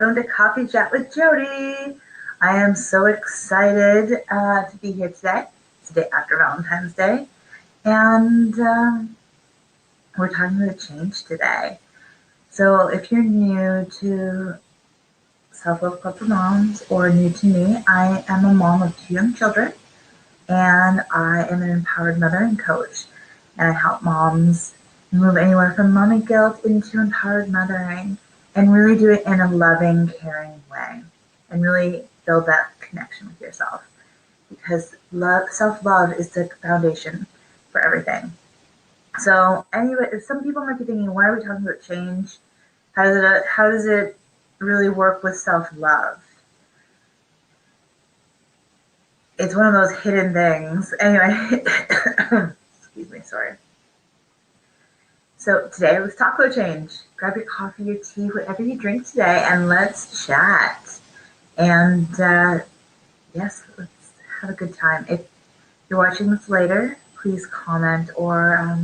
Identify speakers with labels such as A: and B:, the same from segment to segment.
A: Welcome to Coffee Chat with Jody. I am so excited to be here today. It's the day after Valentine's Day, and we're talking about change today. So, if you're new to Self Love Club for Moms or new to me, I am a mom of two young children, and I am an empowered mother and coach. And I help moms move anywhere from mommy guilt into empowered mothering and really do it in a loving, caring way and really build that connection with yourself because self-love is the foundation for everything. So anyway, some people might be thinking, why are we talking about change? How does it really work with self-love? It's one of those hidden things. Anyway, excuse me, sorry. So today let's talk about change. Grab your coffee, your tea, whatever you drink today, and let's chat. And yes, let's have a good time. If you're watching this later, please comment or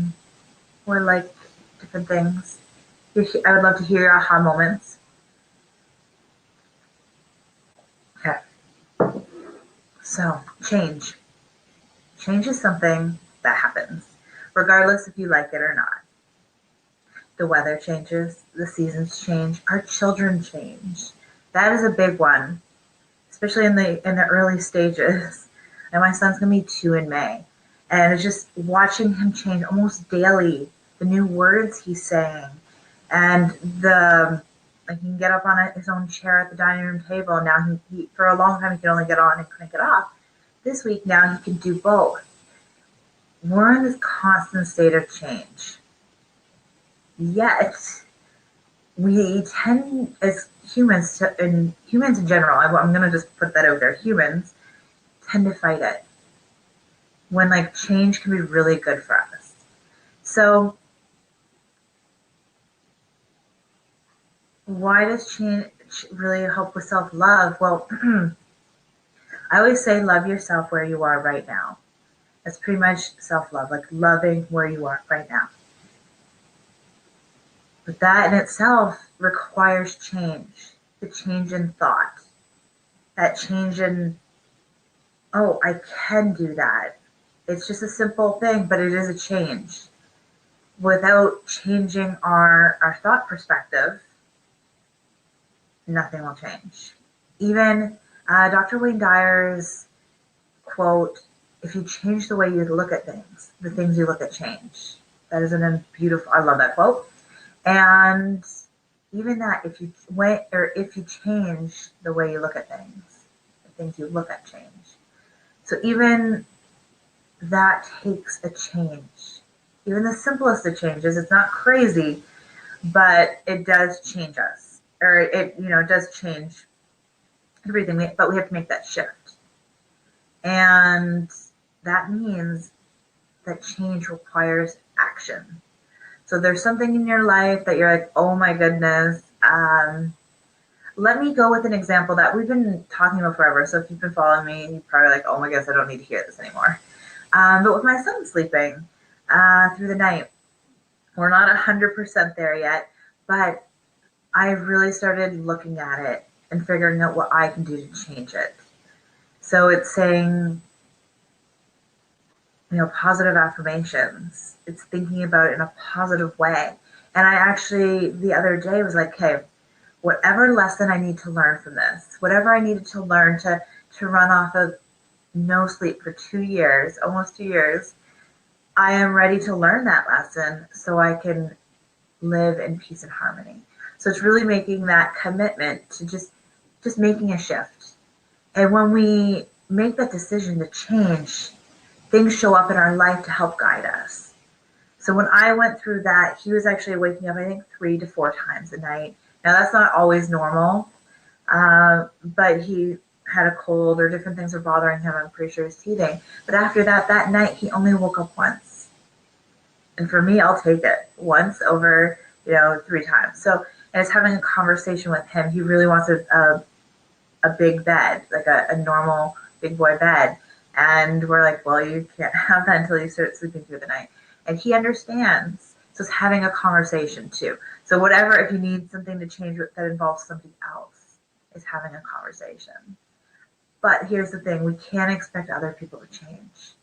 A: like different things. I would love to hear your aha moments. Okay. So change. Change is something that happens, regardless if you like it or not. The weather changes, the seasons change, our children change. That is a big one, especially in the early stages. And my son's gonna be 2 in May, and it's just watching him change almost daily. The new words he's saying, and the like he can get up on his own chair at the dining room table. Now he for a long time he could only get on and couldn't get off. This week now he can do both. We're in this constant state of change. Yet we tend as humans and humans in general, I'm going to just put that out there, humans tend to fight it when like change can be really good for us. So why does change really help with self-love? Well, I always say love yourself where you are right now. That's pretty much self-love, like loving where you are right now. But that in itself requires change, the change in thought, that change in, oh, I can do that. It's just a simple thing, but it is a change. Without changing our thought perspective, nothing will change. Even Dr. Wayne Dyer's quote, if you change the way you look at things, the things you look at change. That is a beautiful, I love that quote. And even that, if you change the way you look at things, the things you look at change. So even that takes a change. Even the simplest of changes, it's not crazy, but it does change us, or it does change everything. But we have to make that shift, and that means that change requires action. So there's something in your life that you're like, oh my goodness. Let me go with an example that we've been talking about forever. So if you've been following me, you're probably like, oh my goodness, I don't need to hear this anymore. But with my son sleeping through the night, we're not 100% there yet, but I've really started looking at it and figuring out what I can do to change it. So it's saying, positive affirmations. It's thinking about it in a positive way. And I actually, the other day, was like, okay, whatever lesson I need to learn from this, whatever I needed to learn to run off of no sleep for 2 years, almost 2 years, I am ready to learn that lesson so I can live in peace and harmony. So it's really making that commitment to just making a shift. And when we make that decision to change, things show up in our life to help guide us. So when I went through that, he was actually waking up, I think, 3 to 4 times a night. Now, that's not always normal, but he had a cold or different things were bothering him. I'm pretty sure he's teething. But after that night, he only woke up once. And for me, I'll take it once over, 3 times. So, and it's having a conversation with him. He really wants a big bed, like a normal big boy bed. And we're like, well, you can't have that until you start sleeping through the night. And he understands. So it's having a conversation too. So whatever, if you need something to change that involves something else, is having a conversation. But here's the thing, we can't expect other people to change.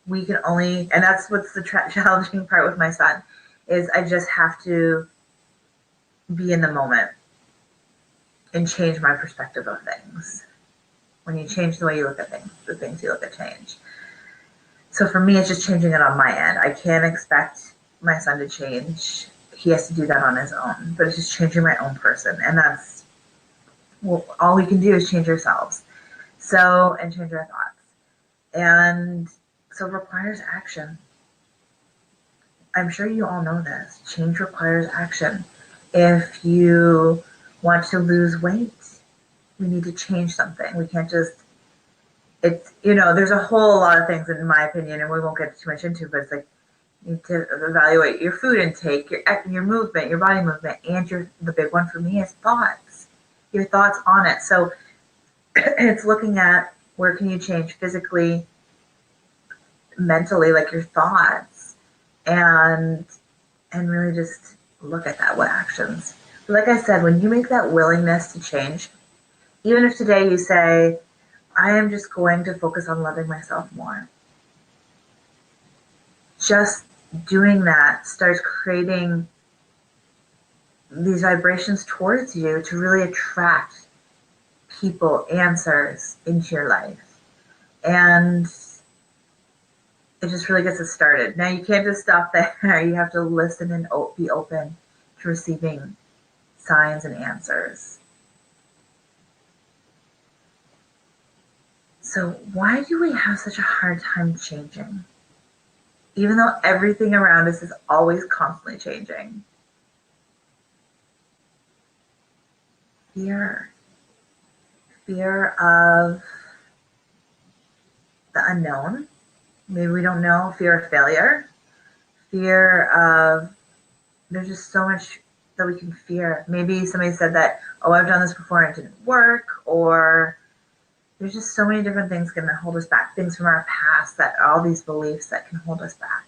A: We can only, and that's what's the challenging part with my son, is I just have to be in the moment and change my perspective of things. When you change the way you look at things, the things you look at change. So for me, it's just changing it on my end. I can't expect my son to change. He has to do that on his own, but it's just changing my own person. And that's, well, all we can do is change ourselves. So, and change our thoughts. And so it requires action. I'm sure you all know this. Change requires action. If you want to lose weight, we need to change something. We can't just, it's, there's a whole lot of things in my opinion, and we won't get too much into, but it's like, you need to evaluate your food intake, your movement, your body movement, and the big one for me is thoughts. Your thoughts on it. So it's looking at where can you change physically, mentally, like your thoughts, and really just look at that. What actions? Like I said, when you make that willingness to change, even if today you say, I am just going to focus on loving myself more. Just doing that starts creating these vibrations towards you to really attract people, answers into your life. And it just really gets it started. Now, you can't just stop there. You have to listen and be open to receiving signs and answers. So why do we have such a hard time changing? Even though everything around us is always constantly changing. Fear. Fear of the unknown. Maybe we don't know. Fear of failure. Fear of, there's just so much that we can fear. Maybe somebody said that, oh, I've done this before and it didn't work, or there's just so many different things going to hold us back, things from our past, that all these beliefs that can hold us back.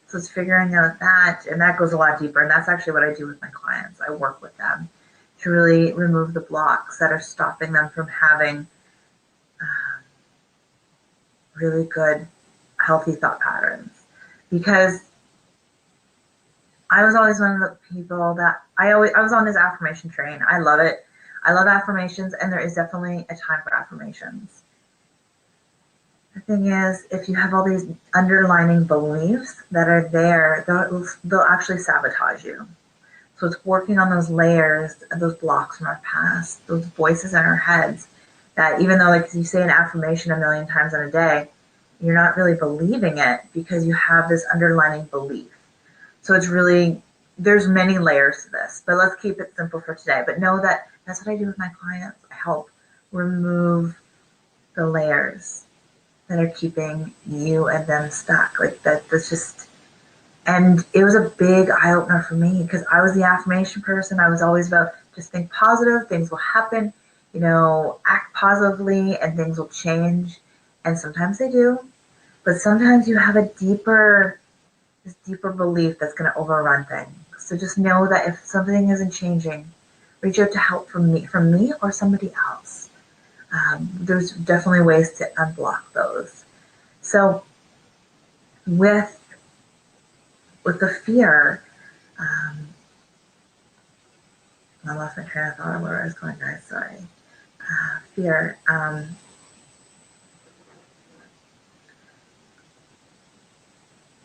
A: So it's figuring out that, and that goes a lot deeper, and that's actually what I do with my clients. I work with them to really remove the blocks that are stopping them from having really good, healthy thought patterns. Because I was always one of the people that I was on this affirmation train. I love it. I love affirmations, and there is definitely a time for affirmations. The thing is, if you have all these underlining beliefs that are there, they'll actually sabotage you. So it's working on those layers, those blocks from our past, those voices in our heads that even though, like, you say an affirmation a million times in a day, you're not really believing it because you have this underlining belief. So it's really, there's many layers to this, but let's keep it simple for today. But know that that's what I do with my clients. I help remove the layers that are keeping you and them stuck. Like that's just, and it was a big eye opener for me because I was the affirmation person. I was always about just think positive, things will happen, act positively and things will change. And sometimes they do, but sometimes you have this deeper belief that's going to overrun things. So just know that if something isn't changing, reach out to help from me or somebody else. There's definitely ways to unblock those. So with the fear, I lost my train of thought of where I was going, guys. Sorry. Fear.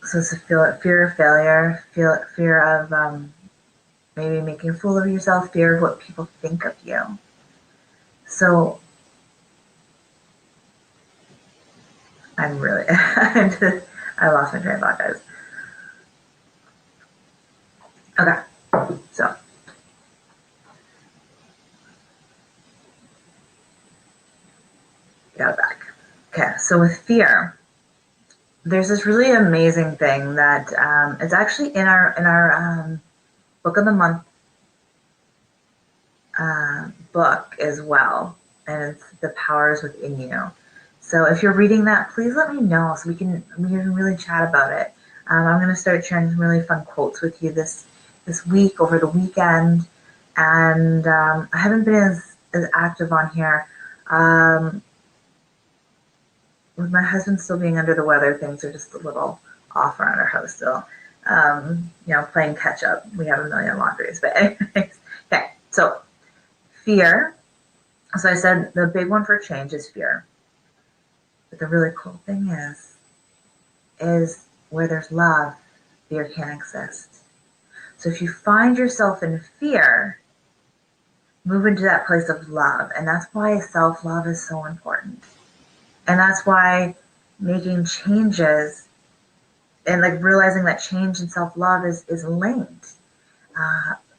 A: So it's a fear of failure, fear of maybe making a fool of yourself, fear of what people think of you. So I'm really, I lost my train of thought, guys. Okay, so got it back. Okay, so with fear, there's this really amazing thing that it's actually in our book of the month book as well, and it's The Powers Within You. So if you're reading that, please let me know so we can really chat about it. I'm going to start sharing some really fun quotes with you this week over the weekend, And I haven't been as active on here. Um, with my husband still being under the weather, things are just a little off around our house still. Playing catch up. We have a million laundries, but anyways. Okay, so fear. So I said the big one for change is fear. But the really cool thing is where there's love, fear can't exist. So if you find yourself in fear, move into that place of love. And that's why self-love is so important. And that's why making changes and like realizing that change and self-love is linked.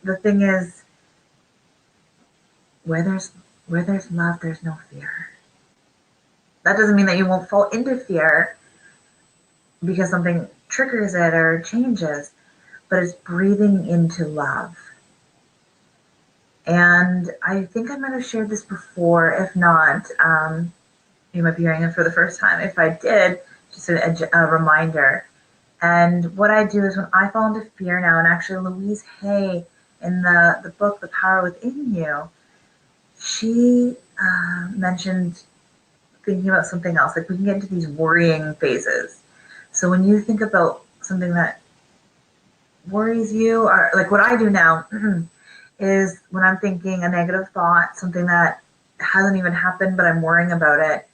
A: The thing is, where there's where there's love, there's no fear. That doesn't mean that you won't fall into fear because something triggers it or changes, but it's breathing into love. And I think I might have shared this before. If not, you might be hearing it for the first time. If I did, just a reminder. And what I do is when I fall into fear now, and actually Louise Hay in the book, The Power Within You, she mentioned thinking about something else. Like we can get into these worrying phases. So when you think about something that worries you, or like what I do now is when I'm thinking a negative thought, something that hasn't even happened, but I'm worrying about it,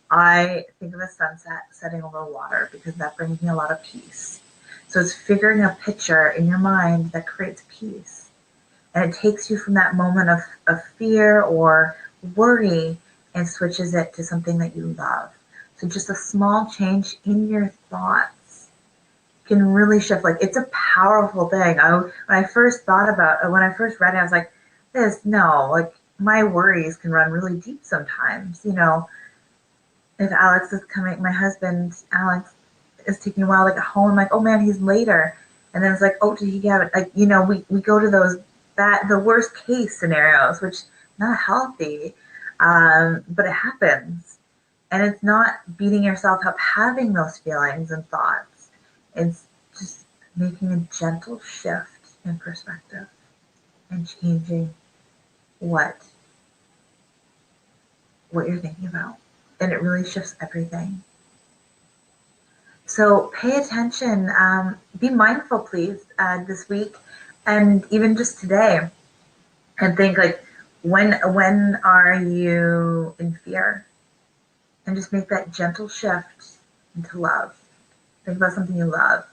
A: I think of a sunset setting over water because that brings me a lot of peace. So it's figuring a picture in your mind that creates peace. And it takes you from that moment of fear or worry and switches it to something that you love. So just a small change in your thoughts can really shift. Like it's a powerful thing. When I first thought about it, when I first read it, I was like, no, like my worries can run really deep sometimes. If Alex is coming, my husband, Alex, is taking a while to get home, I'm like, oh man, he's later. And then it's like, oh, did he get it? Like, we go to the worst case scenarios, which not healthy, but it happens. And it's not beating yourself up having those feelings and thoughts. It's just making a gentle shift in perspective and changing what you're thinking about. And it really shifts everything. So pay attention. Be mindful, please, this week, and even just today, and think like, when are you in fear? And just make that gentle shift into love. Think about something you love.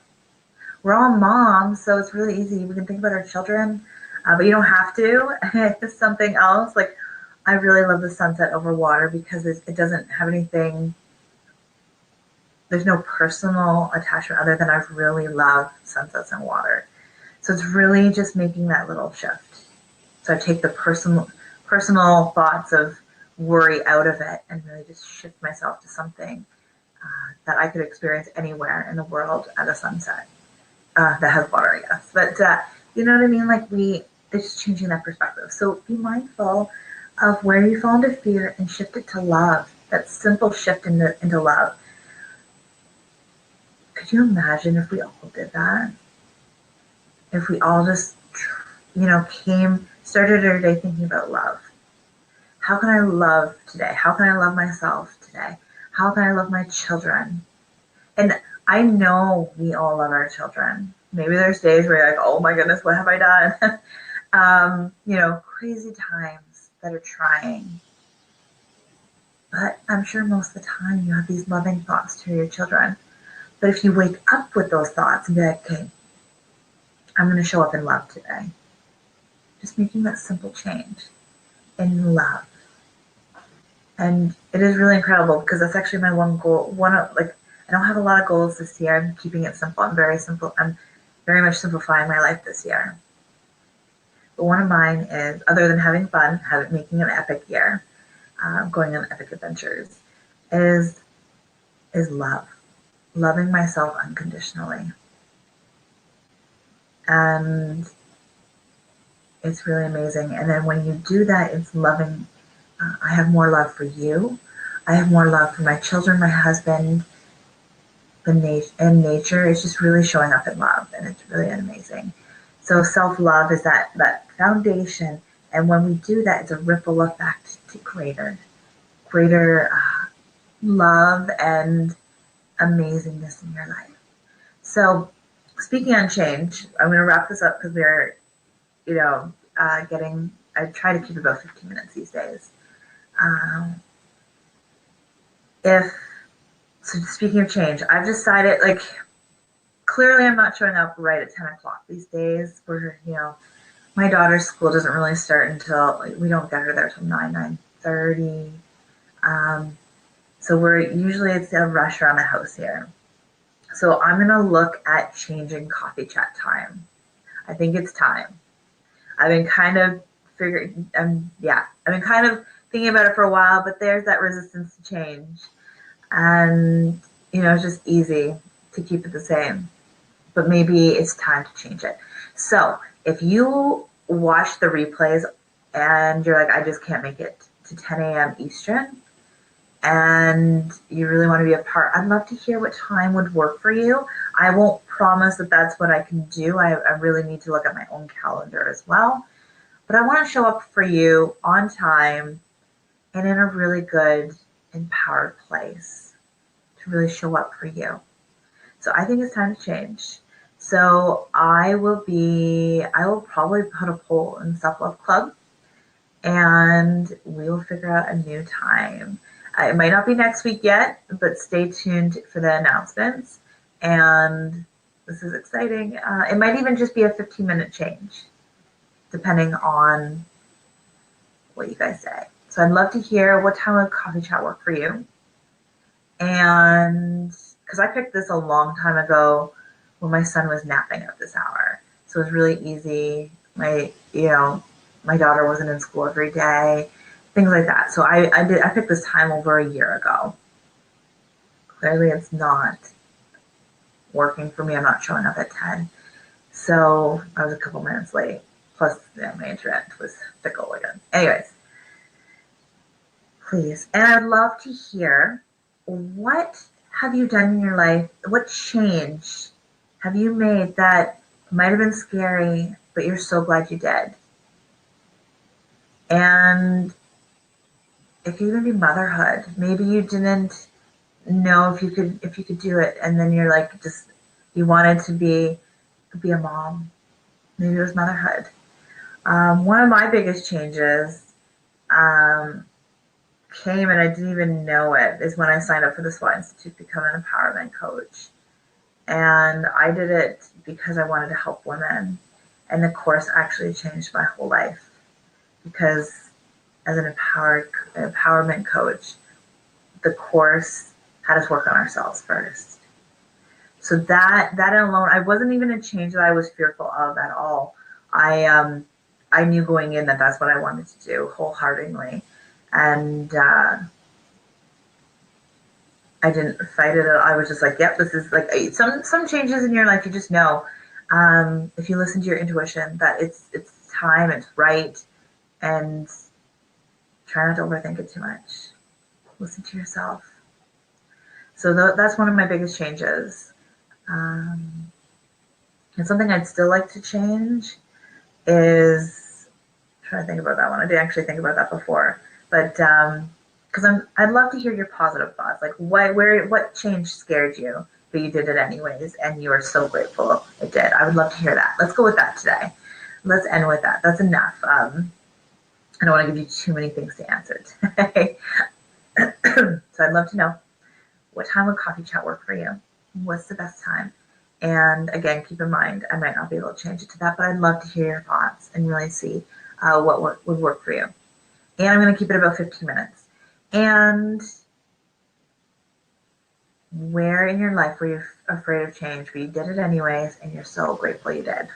A: We're all moms, so it's really easy. We can think about our children, but you don't have to. It's something else. Like I really love the sunset over water because it doesn't have anything. There's no personal attachment other than I really love sunsets and water. So it's really just making that little shift. So I take the personal thoughts of worry out of it and really just shift myself to something that I could experience anywhere in the world at a sunset that has water, I guess. But you know what I mean? Like it's just changing that perspective. So be mindful of where you fall into fear and shift it to love. That simple shift into love. Could you imagine if we all did that? If we all just, started our day thinking about love. How can I love today? How can I love myself today? How can I love my children? And I know we all love our children. Maybe there's days where you're like, oh my goodness, what have I done? Crazy times that are trying. But I'm sure most of the time you have these loving thoughts to your children. But if you wake up with those thoughts and be like, okay, I'm going to show up in love today. Just making that simple change in love. And it is really incredible because that's actually my one goal. I don't have a lot of goals this year. I'm keeping it simple. I'm very simple. I'm very much simplifying my life this year. But one of mine is, other than having fun, making an epic year, going on epic adventures, is love. Loving myself unconditionally. And it's really amazing. And then when you do that, it's loving. I have more love for you. I have more love for my children, my husband, and nature. It's just really showing up in love, and it's really amazing. So self-love is that foundation. And when we do that, it's a ripple effect to greater love and amazingness in your life. So speaking on change, I'm going to wrap this up because we're, getting, I try to keep about 15 minutes these days. Um, if, so speaking of change, I've decided, like, clearly I'm not showing up right at 10 o'clock these days. My daughter's school doesn't really start until, like, we don't get her there till 9:30. So it's a rush around the house here. So I'm going to look at changing coffee chat time. I think it's time. I've been kind of I've been kind of thinking about it for a while, but there's that resistance to change. And, it's just easy to keep it the same. But maybe it's time to change it. So if you watch the replays and you're like, I just can't make it to 10 a.m. Eastern, and you really want to be a part, I'd love to hear what time would work for you. I won't promise that that's what I can do. I really need to look at my own calendar as well. But I want to show up for you on time and in a really good, empowered place to really show up for you. So I think it's time to change. So I will probably put a poll in Self Love Club, and we will figure out a new time. It might not be next week yet, but stay tuned for the announcements. And this is exciting. It might even just be a 15-minute change, depending on what you guys say. So I'd love to hear what time would coffee chat work for you. And because I picked this a long time ago when my son was napping at this hour. So it was really easy. My daughter wasn't in school every day, things like that. So I picked this time over a year ago. Clearly it's not working for me. I'm not showing up at 10. So I was a couple minutes late. Plus, my internet was fickle again. Anyways, please. And I'd love to hear, what have you done in your life? What change have you made that might have been scary, but you're so glad you did? And it could even be motherhood. Maybe you didn't know if you could do it, and then you're like, just, you wanted to be a mom. Maybe it was motherhood. One of my biggest changes came, and I didn't even know it, is when I signed up for the SWAT Institute to become an empowerment coach. And I did it because I wanted to help women. And the course actually changed my whole life, because as an empowerment coach, the course had us work on ourselves first. So that alone, I wasn't even a change that I was fearful of at all. I knew going in that that's what I wanted to do wholeheartedly, and I didn't fight it. I was just like, yep, this is like some changes in your life. You just know, if you listen to your intuition, that it's time, it's right, and try not to overthink it too much. Listen to yourself. So that's one of my biggest changes. And something I'd still like to change is, I'm trying to think about that one. I didn't actually think about that before, but because I'd love to hear your positive thoughts. Like, what change scared you, but you did it anyways, and you are so grateful it did. I would love to hear that. Let's go with that today. Let's end with that. That's enough. I don't want to give you too many things to answer today. So I'd love to know, what time would coffee chat work for you? What's the best time? And again, keep in mind, I might not be able to change it to that, but I'd love to hear your thoughts and really see what would work for you. And I'm going to keep it about 15 minutes. And where in your life were you afraid of change, but you did it anyways, and you're so grateful you did?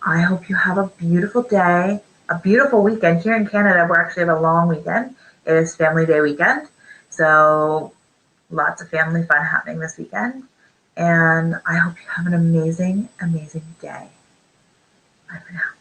A: I hope you have a beautiful day, a beautiful weekend. Here in Canada, we actually have a long weekend. It is Family Day weekend. So lots of family fun happening this weekend. And I hope you have an amazing, amazing day. Bye for now.